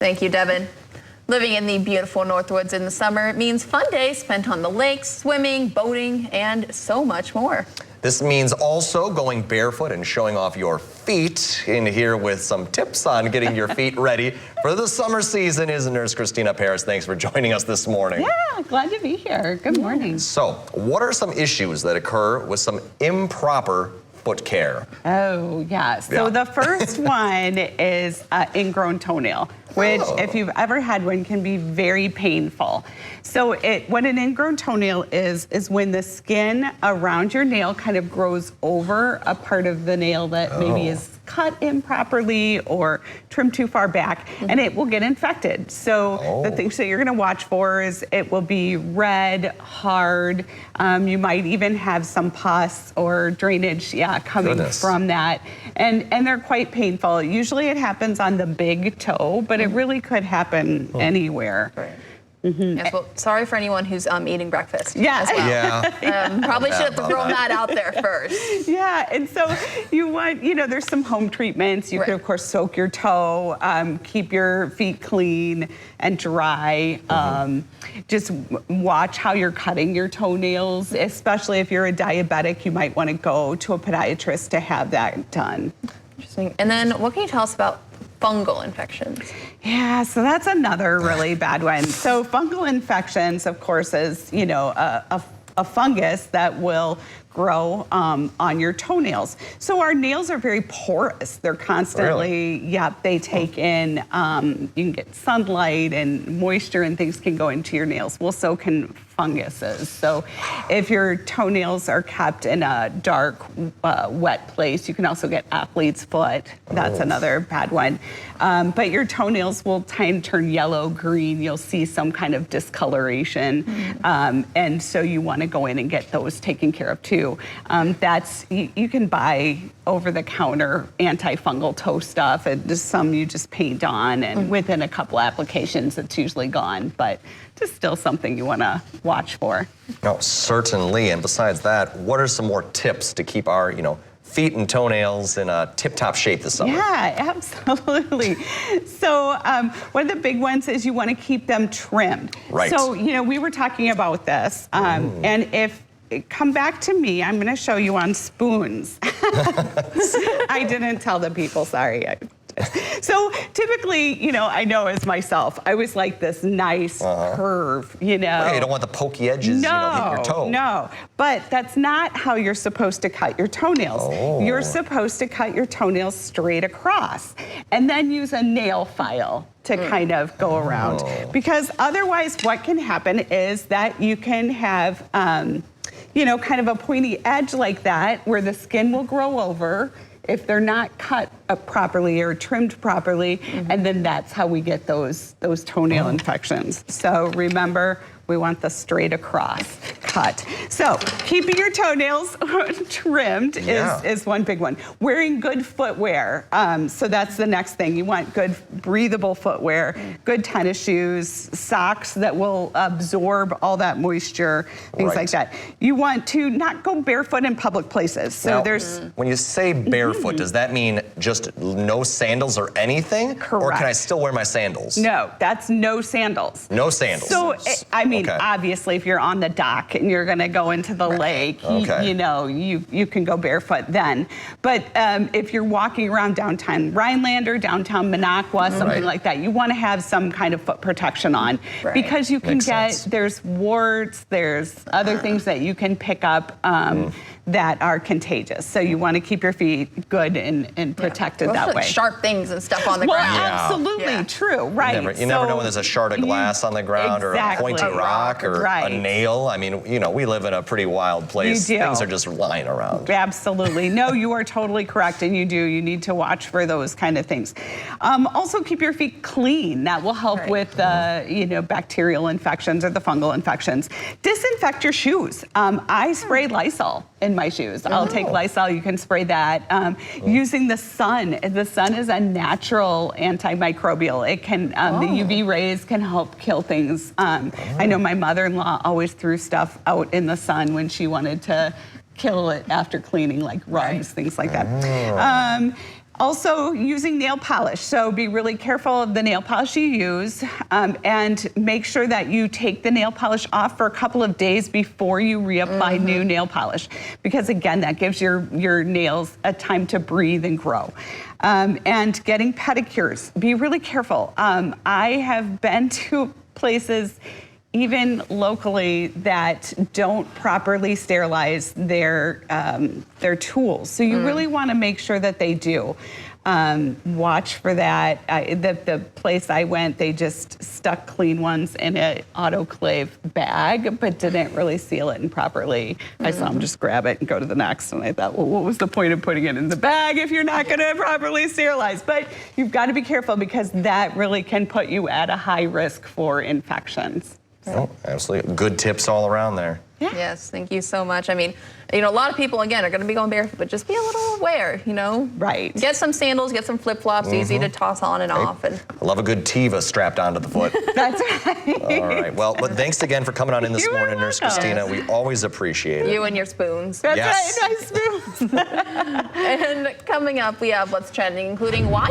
Thank you, Devin. Living in the beautiful Northwoods in the summer means fun days spent on the lakes, swimming, boating, and so much more. This means also going barefoot and showing off your feet. In here with some tips on getting your feet ready for the summer season is Nurse Christina Paris. Thanks for joining us this morning. Yeah, glad to be here. Good morning. So, what are some issues that occur with some improper foot care? Oh, yeah. So the first one is ingrown toenail, which if you've ever had one can be very painful. So what an ingrown toenail is when the skin around your nail kind of grows over a part of the nail that maybe is cut improperly or trimmed too far back, and it will get infected. So the things that you're going to watch for is it will be red, hard. You might even have some pus or drainage coming from that, and they're quite painful. Usually it happens on the big toe, but it really could happen anywhere. Yes, well, sorry for anyone who's eating breakfast. Yeah. Well. Probably should have thrown that out there first. Yeah, and so you want, there's some home treatments. You could, of course, soak your toe, keep your feet clean and dry. Just watch how you're cutting your toenails, especially if you're a diabetic. You might want to go to a podiatrist to have that done. Interesting. And then what can you tell us about fungal infections? Yeah, so that's another really bad one. So fungal infections, of course, is, a fungus that will grow on your toenails. So our nails are very porous. They're constantly, they take in, you can get sunlight and moisture and things can go into your nails. Well, so can funguses. So if your toenails are kept in a dark, wet place, you can also get athlete's foot. That's another bad one. But your toenails will turn yellow, green. You'll see some kind of discoloration. And so you want to go in and get those taken care of too. You can buy over-the-counter antifungal toe stuff, and just some you just paint on, and within a couple applications, it's usually gone. But just still something you want to watch for. No, certainly. And besides that, what are some more tips to keep our, feet and toenails in a tip-top shape this summer? Yeah, absolutely. So one of the big ones is you want to keep them trimmed. Right. So, we were talking about this, and if come back to me, I'm going to show you on spoons. I didn't tell the people, sorry. So typically, I know as myself, I was like this nice curve, Right, you don't want the pokey edges, hitting your toe. No, but that's not how you're supposed to cut your toenails. You're supposed to cut your toenails straight across and then use a nail file to kind of go around. Because otherwise what can happen is that you can have, kind of a pointy edge like that where the skin will grow over if they're not cut properly or trimmed properly, and then that's how we get those toenail infections. So remember, we want the straight across cut. So keeping your toenails trimmed is one big one. Wearing good footwear. So that's the next thing. You want good breathable footwear, good tennis shoes, socks that will absorb all that moisture, things like that. You want to not go barefoot in public places. So there's... When you say barefoot, does that mean just no sandals or anything? Correct. Or can I still wear my sandals? No, that's no sandals. No sandals. So, obviously, if you're on the dock and you're going to go into the lake, you can go barefoot then. But if you're walking around downtown Rhineland or downtown Minocqua, something like that, you want to have some kind of foot protection on because you can there's warts, there's other things that you can pick up that are contagious. So you want to keep your feet good and protected that way. Sharp things and stuff on the ground. Absolutely true, right. You never know when there's a shard of glass on the ground or a pointy rock or a nail. I mean, we live in a pretty wild place. Things are just lying around. Absolutely. No, you are totally correct, and you do. You need to watch for those kind of things. Also, keep your feet clean. That will help with bacterial infections or the fungal infections. Disinfect your shoes. I spray Lysol in my shoes. I'll take Lysol, you can spray that. Using the sun. The sun is a natural antimicrobial. It can, the UV rays can help kill things. I know my mother-in-law always threw stuff out in the sun when she wanted to kill it after cleaning, like rugs, things like that. Also, using nail polish. So be really careful of the nail polish you use, and make sure that you take the nail polish off for a couple of days before you reapply new nail polish, because again, that gives your nails a time to breathe and grow. And getting pedicures. Be really careful. I have been to places, even locally, that don't properly sterilize their tools. So you really want to make sure that they do. Watch for that. The place I went, they just stuck clean ones in an autoclave bag, but didn't really seal it properly. I saw them just grab it and go to the next, and I thought, well, what was the point of putting it in the bag if you're not going to properly sterilize? But you've got to be careful, because that really can put you at a high risk for infections. Oh, absolutely. Good tips all around there. Yeah. Yes, thank you so much. I mean, a lot of people, again, are going to be going barefoot, but just be a little aware, Right. Get some sandals, get some flip-flops, easy to toss on and off. And I love a good Tiva strapped onto the foot. That's right. All right. Well, but thanks again for coming on in this You are morning, Nurse welcome. Christina. We always appreciate it. you and your spoons. That's Yes. right. Nice spoons. And coming up, we have what's trending, including why